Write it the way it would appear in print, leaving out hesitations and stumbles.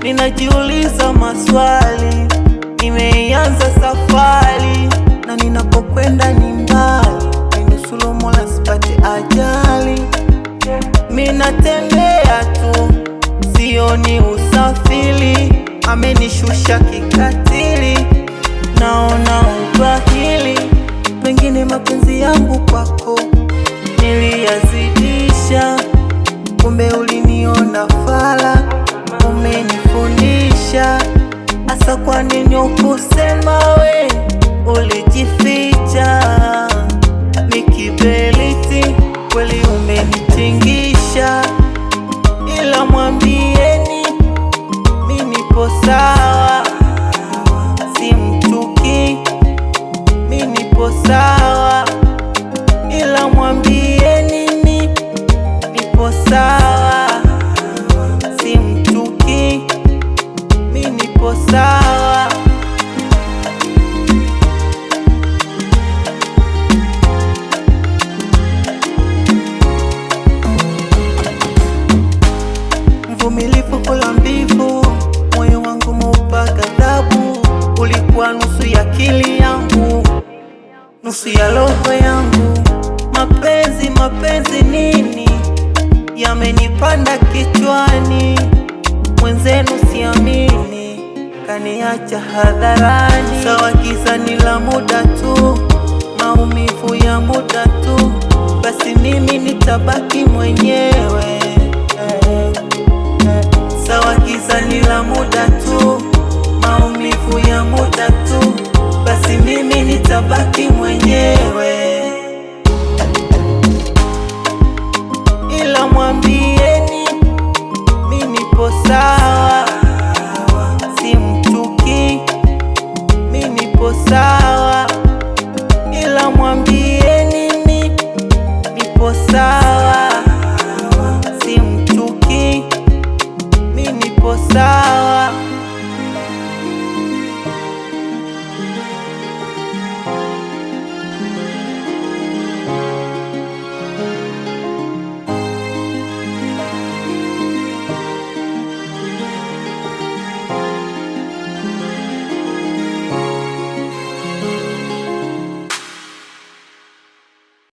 Ninajiuliza maswali, nimeanza safari na ninapokwenda ni mbali, ninusuru Mola sipate ajali. Minatembea tu, sioni usafiri, amenishusha kikatili, naona ubahili. Pengine mapenzi yangu kwako niliyazidisha, kumbe uliniona fala, umenifundisha. Asa kwa nini ukusema we ulijificha? Nikibeliti kweli umenitingisha, ila mwambieni mimi nipo sawa, simchuki, mimi nipo sawa, ila mwambieni mimi nipo sawa, simchuki, mimi nipo sawa. Mvumilivu kula mbivu, moyo wangu umeupa ghadhabu. Ulikuwa nusu ya akili yangu, nusu ya roho yangu. Mapenzi nini yamenipanda kichwani, mwenzenu siamini, kaniacha hadharani. Sawa giza ni la muda tu, maumivu ya muda tu, basi mimi nitabaki mwenyewe. Sawa giza ni la muda tu, maumivu ya muda tu, basi mimi nitabaki mwenyewe.